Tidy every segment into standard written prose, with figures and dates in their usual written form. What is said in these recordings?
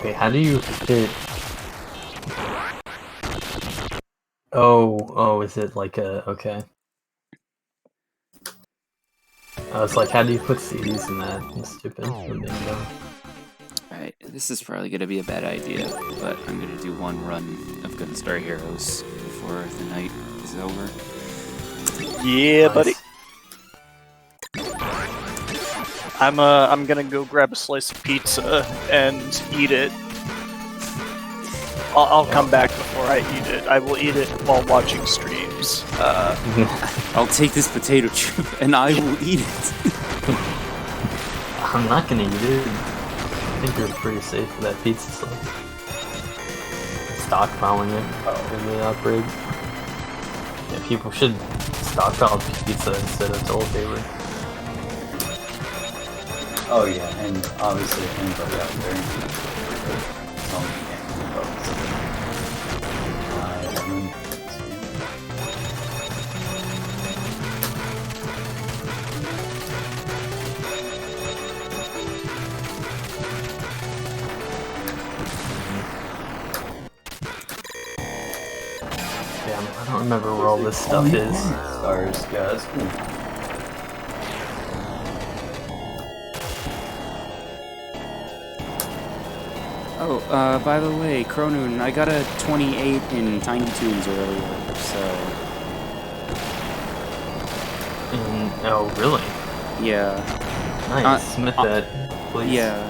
Wait, how do you fit? Oh, is it like a okay? I was like, how do you put CDs in that? That's stupid. Alright, this is probably gonna be a bad idea, but I'm gonna do one run of Gunstar Heroes before the night is over. Yeah, buddy. I'm gonna go grab a slice of pizza and eat it. I'll come back before I eat it. I will eat it while watching streams. I'll take this potato chip and I will eat it. I'm not gonna eat it. I think you're pretty safe with that pizza slice. Stockpiling it in the outbreak. Yeah, people should stockpile pizza instead of toilet paper. Oh yeah, and obviously anybody out there, tell me Damn, I don't remember where all this stuff is. Stars, guys. Oh, by the way, Cronoon, I got a 28 in Tiny Toons earlier, so... Oh, really? Yeah. Nice, submit that, please. Yeah.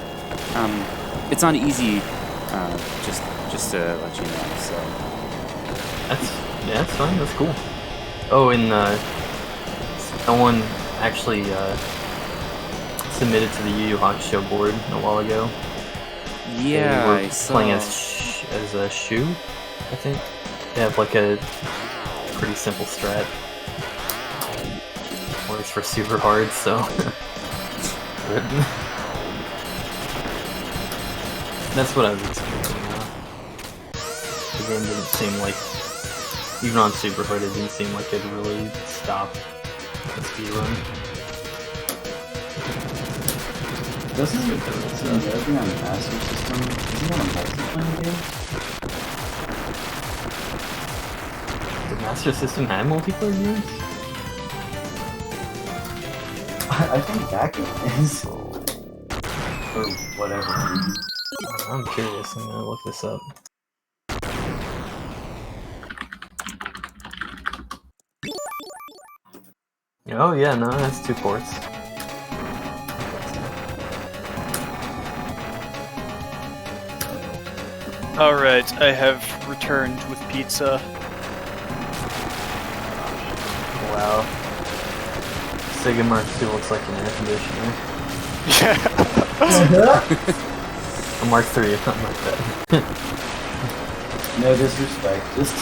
It's on easy, just to let you know, so... That's fine, that's cool. Oh, and, someone actually, submitted to the Yu Yu Hakusho board a while ago. Yeah, I saw. Playing as a Shu, I think. They have like a pretty simple strat. Works for super hard, so. That's what I was expecting. The game didn't seem like, even on super hard, it didn't seem like it'd really stop the speedrun. This is good though. It's everything on the Master System. Isn't that a multiplayer game? Did Master System have multiplayer games? I think that game is. Or whatever. I'm curious, I'm gonna look this up. Oh yeah, no, that's 2 ports. Alright, I have returned with pizza. Wow. Sega Mark II looks like an air conditioner. A Mark III, if not Mark that. No disrespect, just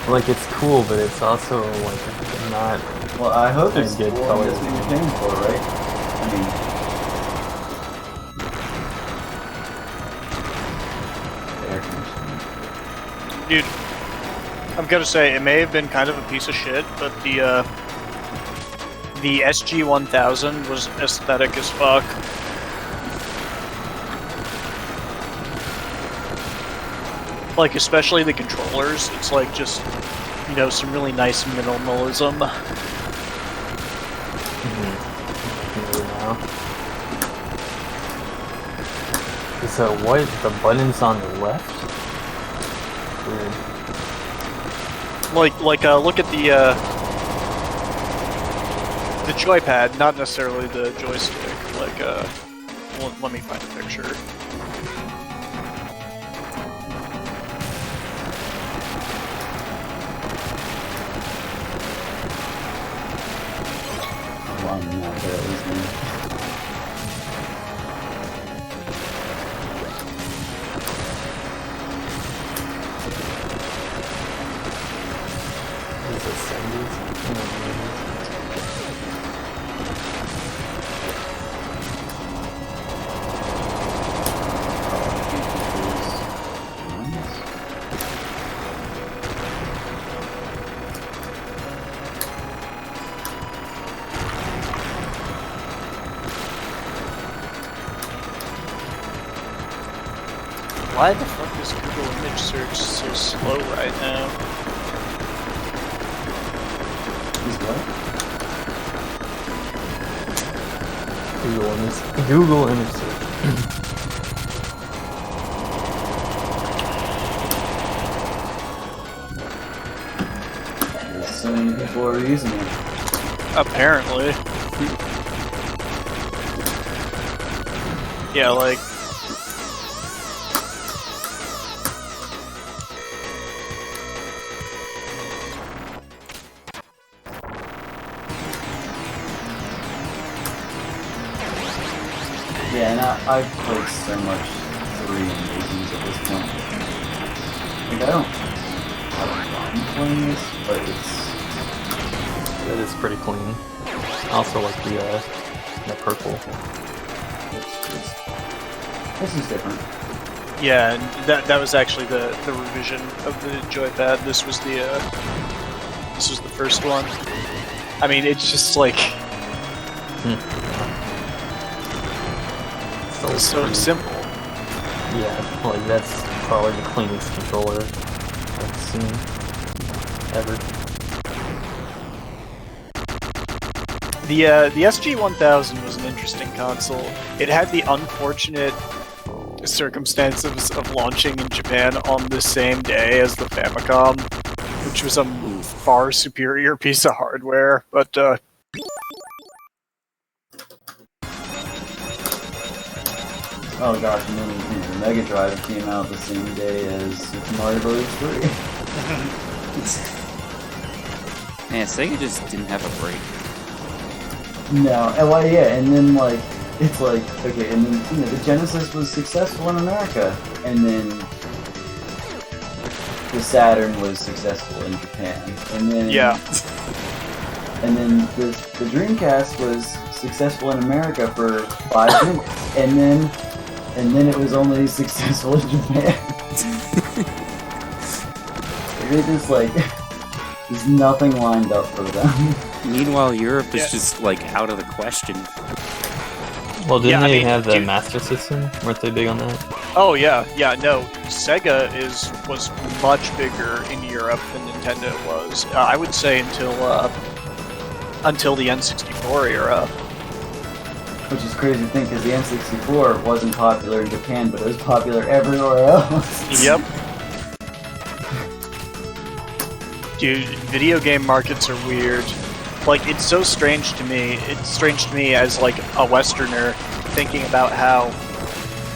like, it's cool, but it's also, like, not... Well, I hope it's good cool. colors. That's what you're paying for, right? I mean... Air conditioning. Dude, I'm gonna say, it may have been kind of a piece of shit, but the SG-1000 was aesthetic as fuck. Like, especially the controllers, it's like just, you know, some really nice minimalism. So what? The buttons on the left? Weird. Look at the joypad, not necessarily the joystick. Like, let me find a picture. Well, I'm not there, at least me. Why the fuck is Google image search so slow right now? Is what? Google image search. So many people are using it. Apparently. Yeah, like... Yeah, and I've played so much 3 games at this point. Like, I don't have a problem playing this, but It is pretty clean. I also like the purple. this is different. Yeah, and that was actually the revision of the joypad. This was the first one. I mean, it's just like so simple. Yeah, like that's probably the cleanest controller I've seen ever. The SG-1000 was an interesting console. It had the unfortunate circumstances of launching in Japan on the same day as the Famicom, which was a far superior piece of hardware, but Oh gosh, and then the Mega Drive came out the same day as Super Mario Bros. 3. Man, Sega just didn't have a break. No, and well, yeah, and then like it's like okay, and then the Genesis was successful in America, and then the Saturn was successful in Japan, and then and then the Dreamcast was successful in America for 5 minutes, and then it was only successful in Japan. They just like there's nothing lined up for them. Meanwhile, Europe is just like out of the question. Well, didn't they have the Master System? Weren't they big on that? oh yeah, no. Sega was much bigger in Europe than Nintendo was. I would say until the N64 era. Which is crazy to think, because the N64 wasn't popular in Japan, but it was popular everywhere else. Yep. Dude, video game markets are weird. Like, it's so strange to me. It's strange to me as, like, a Westerner thinking about how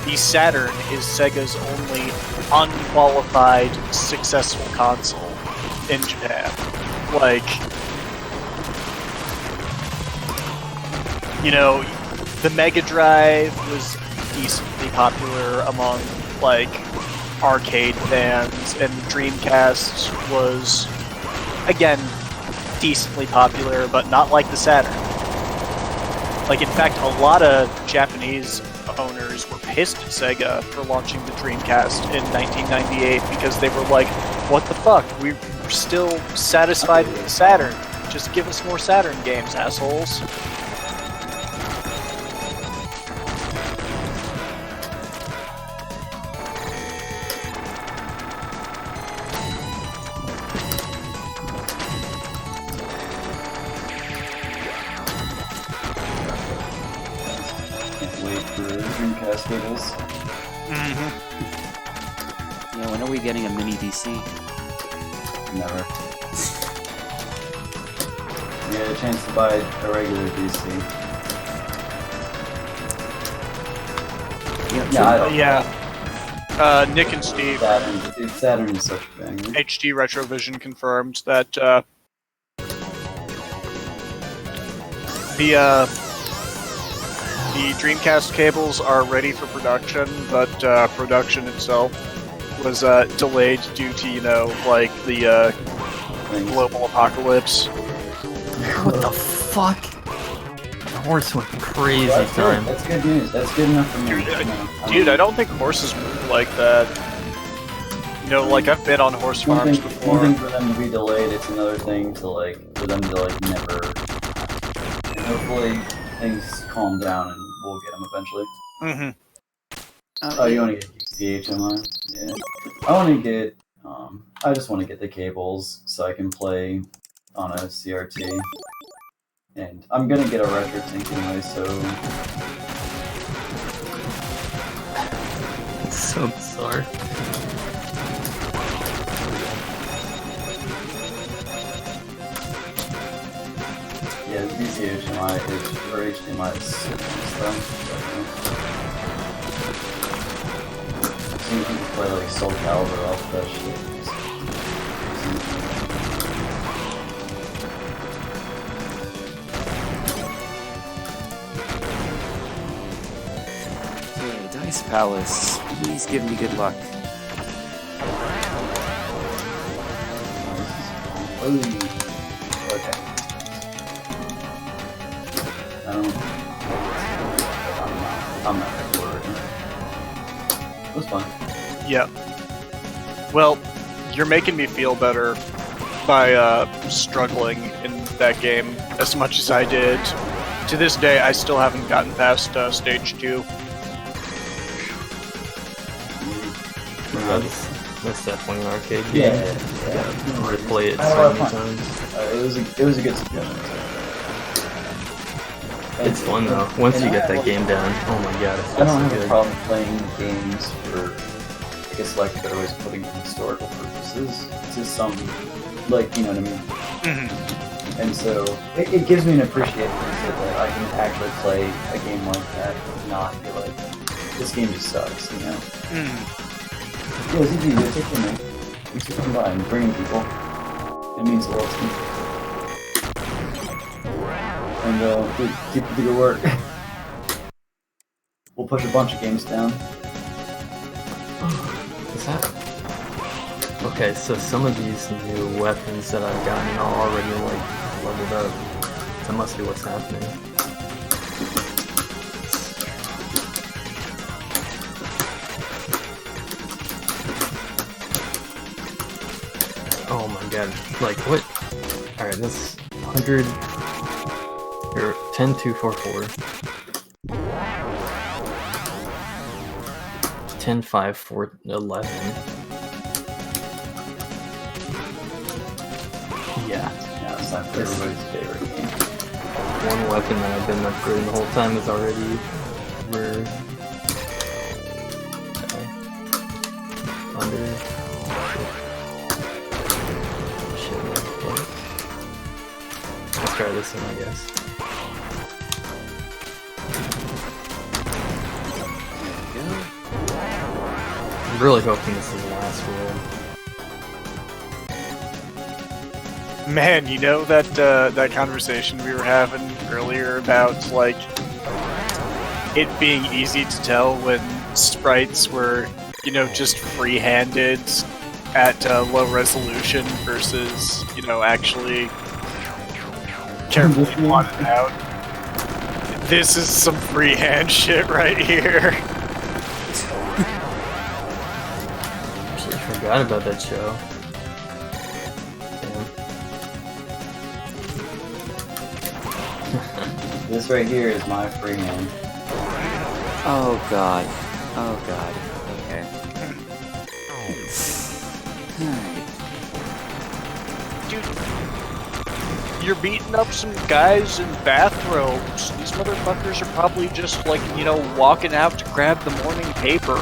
the Saturn is Sega's only unqualified successful console in Japan. Like, you know, the Mega Drive was decently popular among, like, arcade fans, and the Dreamcast was, again, decently popular, but not like the Saturn. Like, in fact, a lot of Japanese owners were pissed at Sega for launching the Dreamcast in 1998 because they were like, what the fuck? We're still satisfied with the Saturn. Just give us more Saturn games, assholes. Dreamcast cables. Mm-hmm. Yeah, when are we getting a mini DC? Never. You get a chance to buy a regular DC. Yeah, Nick and Steve. Saturn is such a banger. HD Retrovision confirmed that the Dreamcast cables are ready for production, but production itself was delayed due to, you know, like the global apocalypse. What the fuck? The horse went crazy time. That's good news. That's good enough for me. Dude, I don't think horses move like that. You know, like, I've been on horse farms before. One thing for them to be delayed, it's another thing to, like, for them to, like, never... And hopefully things calm down and we'll get them eventually. Mm-hmm. Oh, you want to get used VHMI. Yeah. I want to get. I just want to get the cables so I can play on a CRT. And I'm gonna get a retro tank anyway, so. It's so bizarre. Yeah, VCHMI is or HDMI is stuff. So you can play like Soul Calibur off that shit. Okay, Dice Palace, please give me good luck. Okay. I'm not ready for it. That's fine. Yeah. Well, you're making me feel better by struggling in that game as much as I did. To this day, I still haven't gotten past stage 2. That's definitely an arcade game. Yeah. You gotta replay it I had a lot so of many fun. times. It was a good suggestion. It's fun though. Once you get that game down, oh my god, it's I don't so have good. a problem playing games for, I guess, like they're always putting in historical purposes to some, like, you know what I mean? Mm-hmm. And so it gives me an appreciation that I can actually play a game like that and not feel like this game just sucks, you know? Yeah, it's easy to take from me. Thanks for coming by and bringing people. It means a lot to me. And keep up the good work. We'll push a bunch of games down. Is that? Okay, so some of these new weapons that I've gotten are already like leveled up. That must be what's happening. Oh my god! Like what? All right, this 100 or 10244. 10511. Yeah. Now it's time for everybody's favorite game. One weapon that I've been upgrading the whole time is already rare. Okay. Under. Shit. Okay. Let's try this one, I guess. I'm really hoping this is the last roll. Man, you know that that conversation we were having earlier about like it being easy to tell when sprites were, you know, just free-handed at low resolution versus, you know, actually carefully plotted out. This is some freehand shit right here. Actually, I forgot about that show. This right here is my freehand. Oh god. Oh god. Okay. Dude, you're beating up some guys in bathrobes. These motherfuckers are probably just like, you know, walking out to grab the morning paper.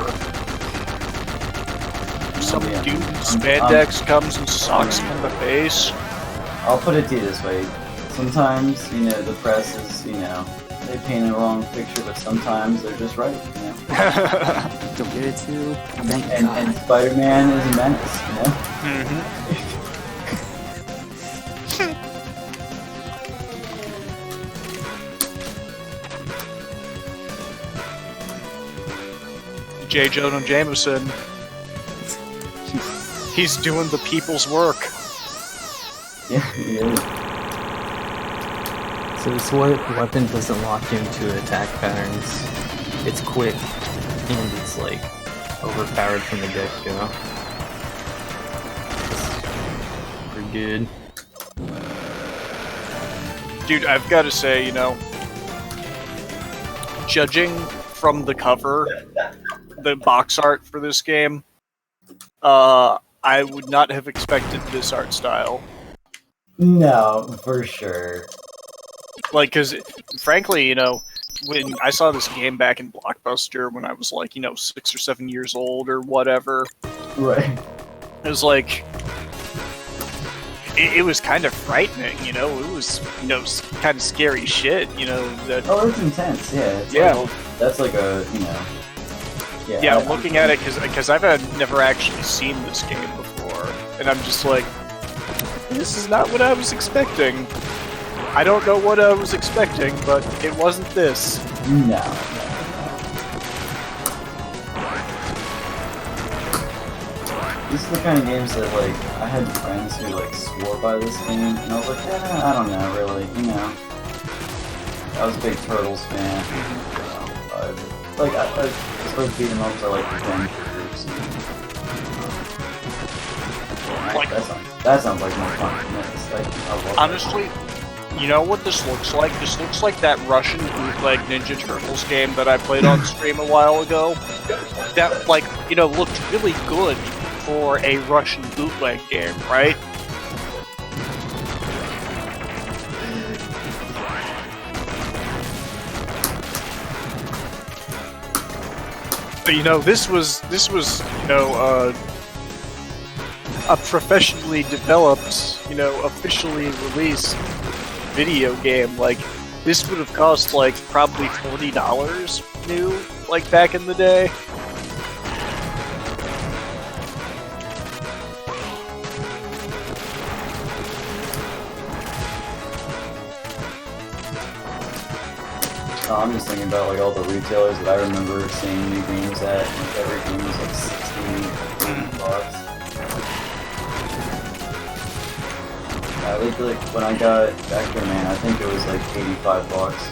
Some dude in spandex comes and socks him in the face. I'll put it to you this way. Sometimes, you know, the press is, you know, they paint a wrong picture, but sometimes they're just right, you know? Don't get it too. Thank And god. Spider-Man is a menace, you know? J. Jonah Jameson. He's doing the people's work. Yeah, he is. So this weapon doesn't lock you into attack patterns. It's quick, and it's like overpowered from the get-go. It's pretty good. Dude, I've got to say, you know, judging from the cover, the box art for this game, I would not have expected this art style. No, for sure. Like, because, frankly, when I saw this game back in Blockbuster when I was, 6 or 7 years old or whatever, Right. it was like... It was kind of frightening, it was, kind of scary shit, that... Oh, it's intense, yeah. It's Yeah. Like, that's like a, Yeah, Yeah, I'm looking at it because I've never actually seen this game before, and I'm just like, this is not what I was expecting. I don't know what I was expecting, but it wasn't this. No. This is the kind of games that, I had friends who, swore by this game, and I was like, I don't know, really, I was a big Turtles fan. As far as beat 'em ups, I like adventures. That sounds like more fun than this. I love Honestly, you know what this looks like? This looks like that Russian bootleg Ninja Turtles game that I played on stream a while ago. That, looked really good for a Russian bootleg game, right? But, this was a professionally developed, officially released video game. Like, this would have cost, probably $40 new, back in the day. I'm just thinking about all the retailers that I remember seeing new games at, and every game was 60 bucks. I think when I got back there, man, I think it was 85 bucks.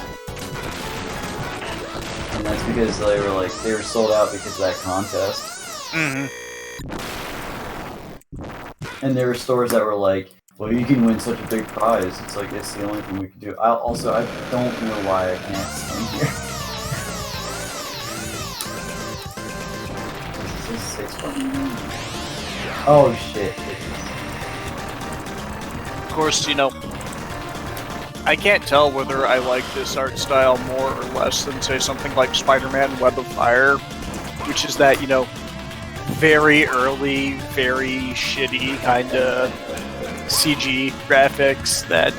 And that's because they were sold out because of that contest. Mm-hmm. And there were stores that were like, well, you can win such a big prize. It's it's the only thing we can do. I don't know why I can't swim here. Is this 6 button? Oh shit. Of course, I can't tell whether I like this art style more or less than, say, something like Spider-Man Web of Fire, which is that, very early, very shitty kind of CG graphics that,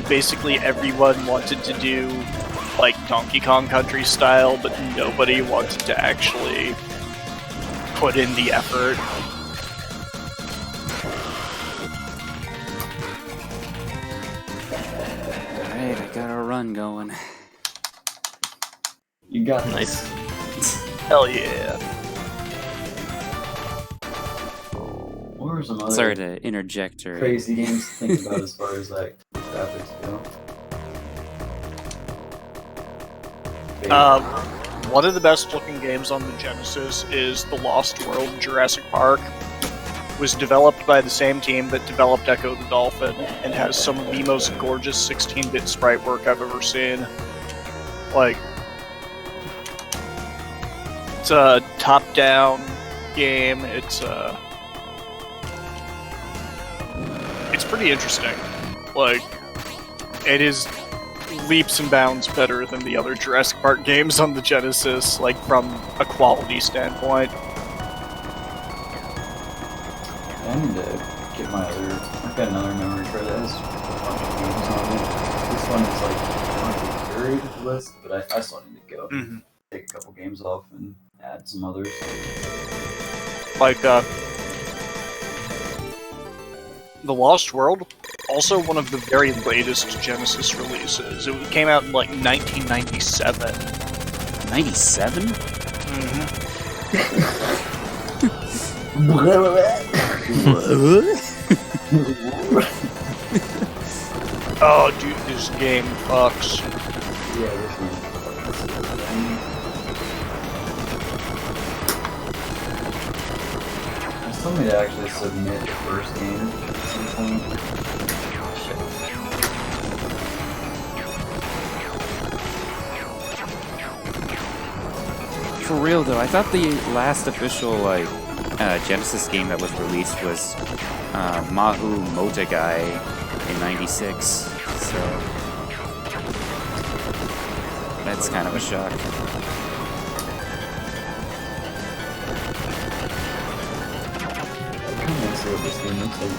basically everyone wanted to do, Donkey Kong Country style, but nobody wanted to actually put in the effort. Alright, I got a run going. You got Nice. Hell yeah. What were some other Sorry to interject or crazy games to think about as far as graphics go? One of the best looking games on the Genesis is The Lost World Jurassic Park. It was developed by the same team that developed Echo the Dolphin and has some of the most gorgeous 16-bit sprite work I've ever seen. It's a top-down game. It's pretty interesting. It is leaps and bounds better than the other Jurassic Park games on the Genesis, from a quality standpoint. I need to get my other... I've got another memory card that has a bunch of games on it. This one is on the curated list, but I still need to go. Mm-hmm. Take a couple games off and add some others. The Lost World, also one of the very latest Genesis releases. It came out in 1997. 97? Oh, dude, this game fucks. Yeah, this one. Told me to actually submit the first game at some point. For real though, I thought the last official like Genesis game that was released was Mahu Motegai in '96. So that's kind of a shock. Let's see what this game looks like.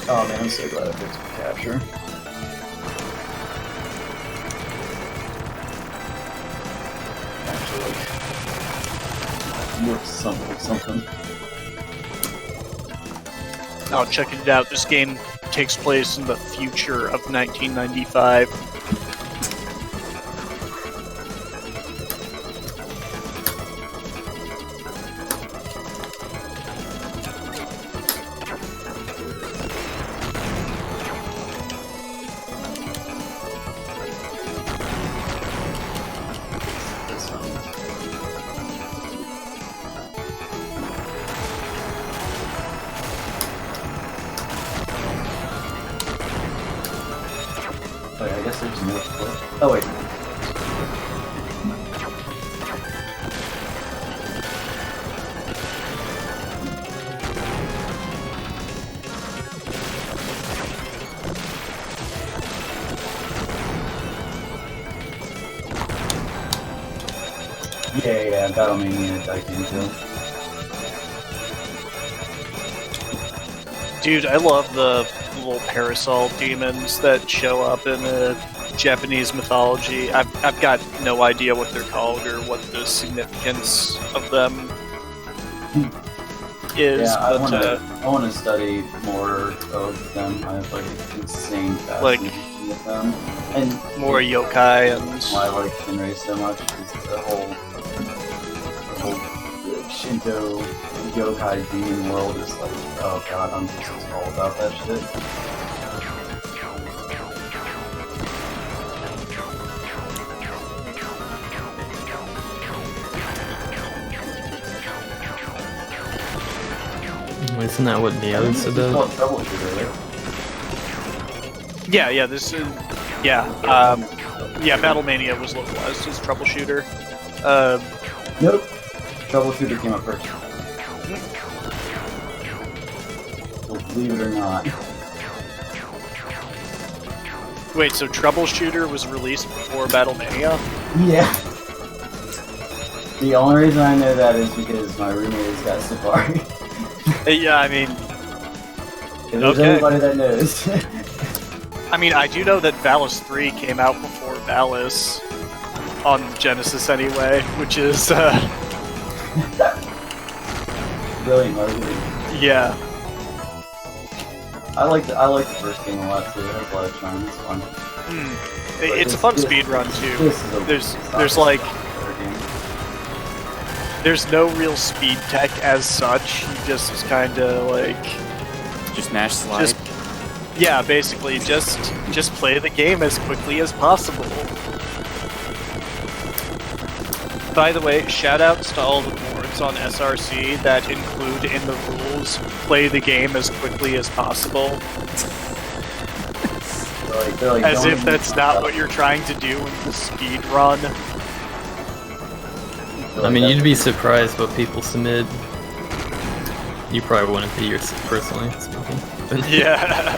Oh man, I'm so glad I picked capture. Actually, looks something. Oh, check it out. This game takes place in the future of 1995. Wait, I guess there's no split. Oh wait. Yeah, Battle Mania dive into. Dude, I love the little parasol demons that show up in Japanese mythology. I've got no idea what they're called or what the significance of them is. Yeah, I but want to study more of them. I have like insane fascination with them, and more yokai and why I like Shinrei so much is the whole Shinto yokai demon world is like, oh god, I'm just all about that shit. Isn't that what Neo's It's about? called Troubleshooter, right? yeah, this is yeah, Battle Mania was localized as Troubleshooter. Nope. Troubleshooter came up first. Believe it or not. Wait, so Troubleshooter was released before Battle Mania? Yeah. The only reason I know that is because my roommate has got Safari. Yeah, I mean, If there's Okay. anybody that knows. I do know that Valis 3 came out before Valis on Genesis anyway, which is Brilliant marketing. yeah. I like the first game a lot too. It has a lot of charm. It's fun. It's a fun speed run too. This is a There's like better game. there's no real speed tech as such. You just kind of like Just mash slide. yeah, basically just play the game as quickly as possible. By the way, shoutouts to all the boards on SRC that include in the rules play the game as quickly as possible. They're like, As don't if even that's talk not about what you're trying to do in the speed run. it. I mean, you'd be surprised what people submit. You probably wouldn't be personally speaking. But Yeah.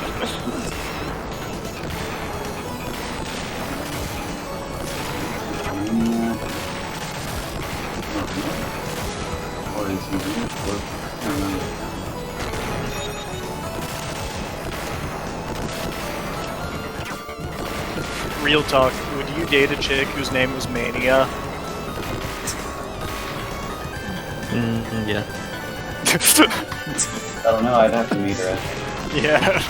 What is he doing? I don't remember. Real talk, would you date a chick whose name was Mania? yeah. I don't know. I'd have to meet her. Yeah.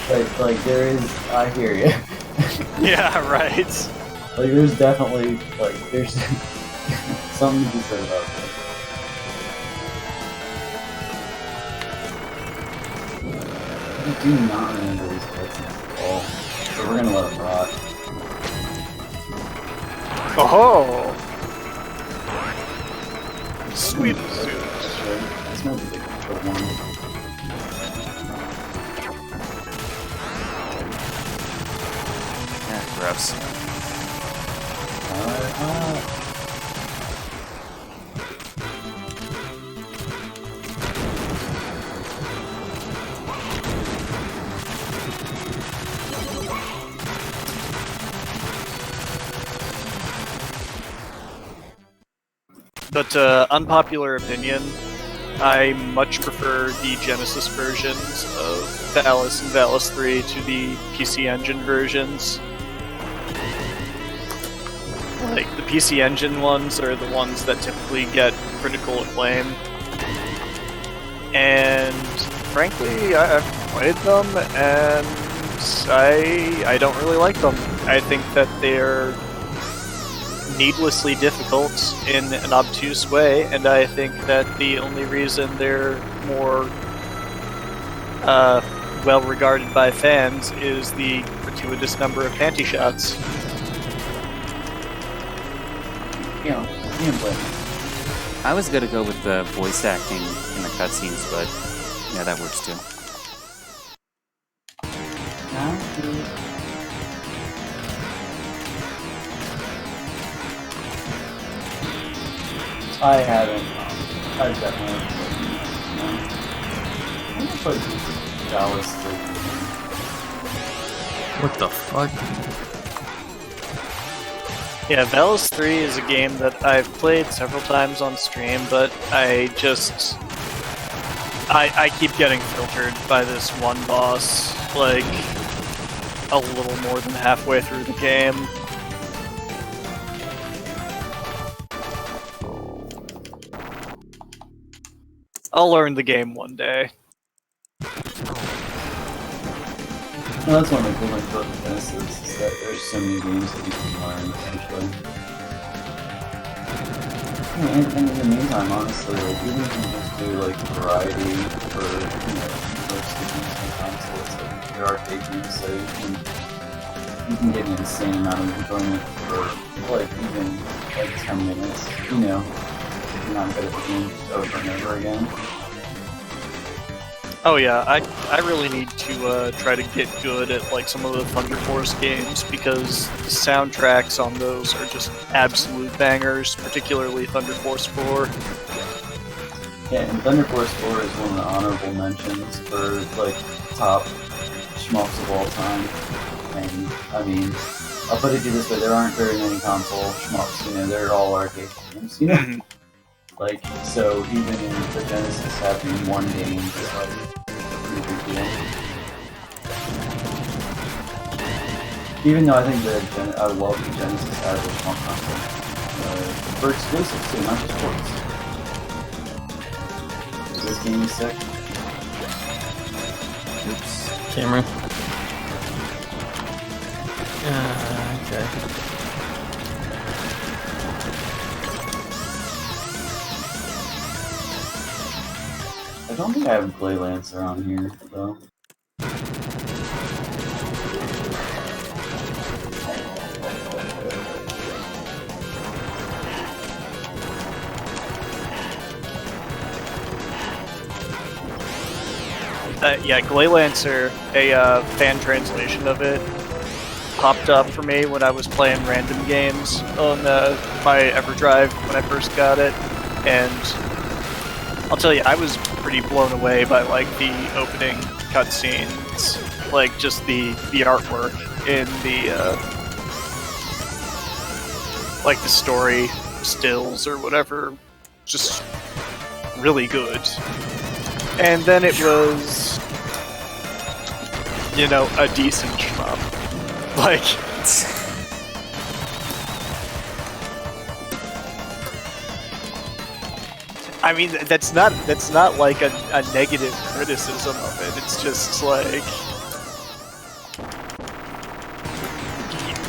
But like, there is. I hear you. Yeah, right. Like, there's definitely there's something to be said about that. I do not remember these cutscenes at all, so we're gonna let them rot. Oh. Sweet. That's not the one. Yeah, gross. But unpopular opinion, I much prefer the Genesis versions of Valis and Valis 3 to the PC Engine versions. Like, the PC Engine ones are the ones that typically get critical acclaim. And frankly, I've played them, and I don't really like them. I think that they're needlessly difficult in an obtuse way, and I think that the only reason they're more well regarded by fans is the gratuitous number of panty shots. You know, you can blame me. I was gonna go with the voice acting in the cutscenes, but yeah, that works too. I haven't. I definitely I'm gonna put Dallas 3. What the fuck? Yeah, Valis 3 is a game that I've played several times on stream, but I keep getting filtered by this one boss, like, a little more than halfway through the game. I'll learn the game one day. Well, that's one of the cool things about the Genesis, is that there's so many games that you can learn, essentially. And in the meantime, honestly, like, even if you just do, like, variety for, you know, most of the games on consoles, like, your arcade games, so you can get an insane amount of enjoyment for, like, even, like, 10 minutes, you know, if you're not good at the game just over and over again. Oh yeah, I really need to try to get good at like some of the Thunder Force games, because the soundtracks on those are just absolute bangers, particularly Thunder Force 4. Yeah, and Thunder Force 4 is one of the honorable mentions for like top schmucks of all time. And I mean, I'll put it to you this way: there aren't very many console schmucks. You know, they're all arcade games. You know. Like, so even in the Genesis having one game is like pretty big deal. Even though I think I love the Genesis as a small console. For exclusives too, not just ports. This game is sick. Oops. Camera. Okay. I don't think I have Glay Lancer on here, though. Yeah, Glay Lancer, a fan translation of it, popped up for me when I was playing random games on my EverDrive when I first got it, and I'll tell you, I was pretty blown away by like the opening cutscenes, like just the artwork in the like the story stills or whatever, just really good. And then it was, you know, a decent shmup. Like, I mean, that's not like a negative criticism of it. It's just like,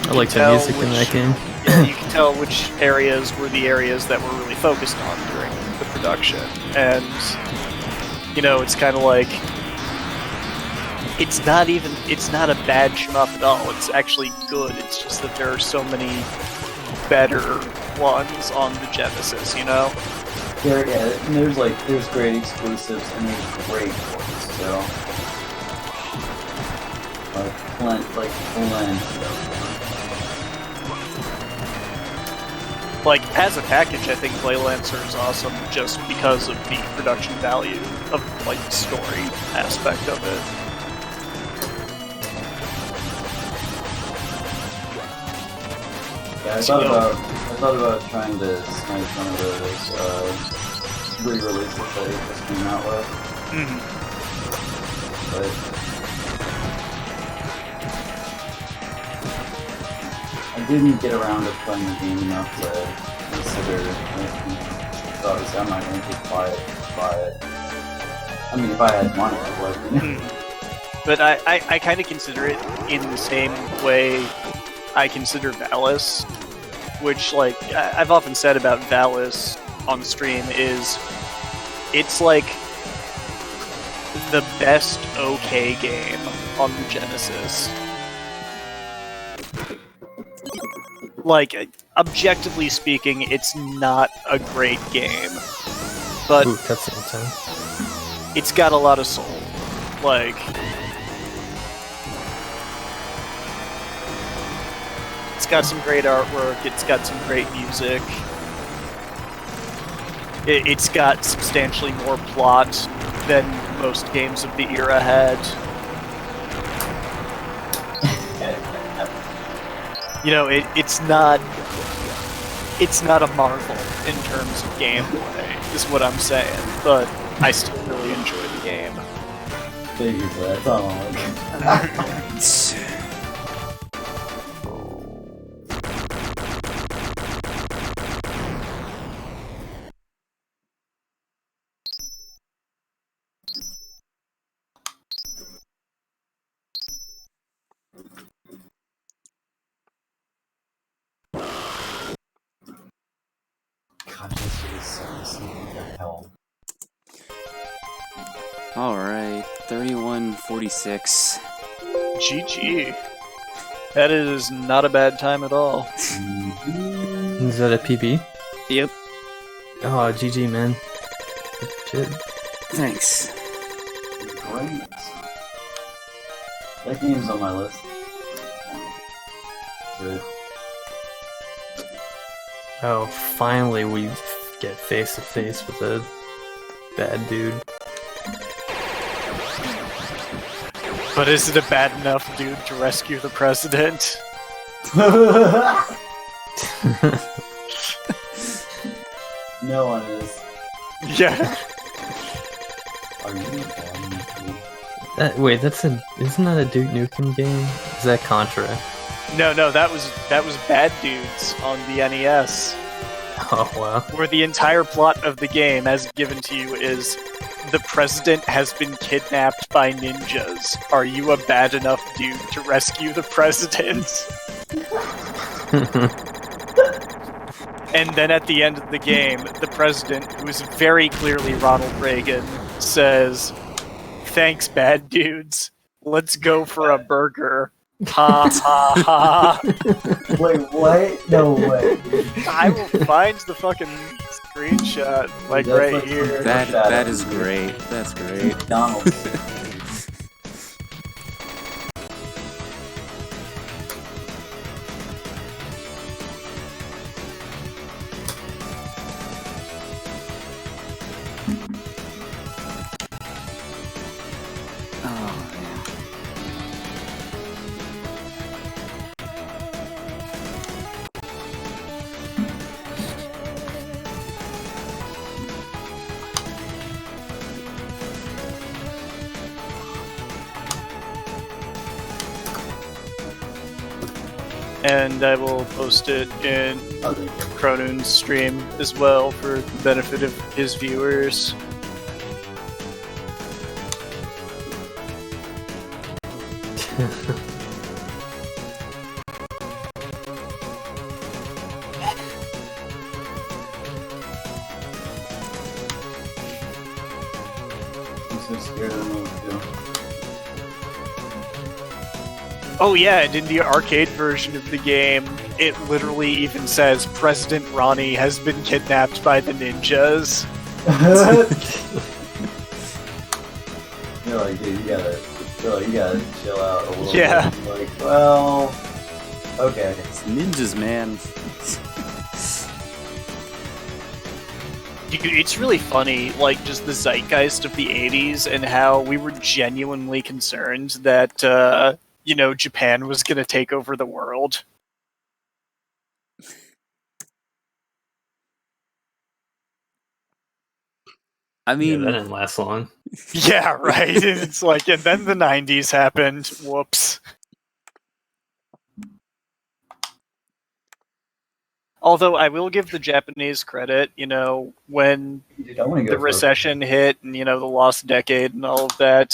I like the music in that game. Yeah, you can tell which areas were the areas that were really focused on during the production, and you know, it's kind of like, it's not a bad shmup at all. It's actually good. It's just that there are so many better ones on the Genesis, you know? Yeah, and there's great exclusives and there's great ports, so plenty. Like, as a package, I think Glay Lancer is awesome just because of the production value of, like, the story aspect of it. Yeah, I thought thought about trying to snipe one of those re-releases that it just came out with. But I didn't get around to playing the game enough to consider it. So obviously I'm not going to just buy it. I mean, if I had money, I would. But I kind of consider it in the same way I consider Valis, which, like, I've often said about Valis on stream is it's like the best okay game on the Genesis. Like, objectively speaking, it's not a great game, but Ooh, cutscene time. it's got a lot of soul. Like, it's got some great artwork, it's got some great music, it's got substantially more plot than most games of the era had. You know, it's not a marvel in terms of gameplay, is what I'm saying, but I still really enjoy the game. Figures that's all I'm God, this is so what the hell. Alright, 31:46. GG. That is not a bad time at all. Is that a PB? Yep. Oh, GG, man. Good shit. Thanks. Great. That game's on my list. Good. Oh, finally we get face to face with a bad dude. But is it a bad enough dude to rescue the president? No one is. Yeah. Are you kidding me? Wait, isn't that a Duke Nukem game? Is that Contra? No, that was Bad Dudes on the NES, Oh wow. where the entire plot of the game, as given to you, is the president has been kidnapped by ninjas. Are you a bad enough dude to rescue the president? And then at the end of the game, the president, who is very clearly Ronald Reagan, says, "Thanks, bad dudes. Let's go for a burger." Ha ha ha. Wait, what? No way. I will find the fucking screenshot, like, That's right like here. That is great. That's great. McDonald's. Oh, man. And I will post it in Cronoon's stream as well for the benefit of his viewers. I'm so scared I don't know what to do. Oh yeah, and in the arcade version of the game, it literally even says President Ronnie has been kidnapped by the ninjas. You're like, dude, you gotta chill out a little Yeah. bit. Like, well, okay. It's ninjas, man. Dude, it's really funny, like, just the zeitgeist of the 80s and how we were genuinely concerned that, Japan was gonna take over the world. I Yeah, mean, that didn't last long. Yeah, right. It's like, and then the 90s happened. Whoops. Although I will give the Japanese credit, when Dude, I want to go the for a recession hit and, the lost decade and all of that,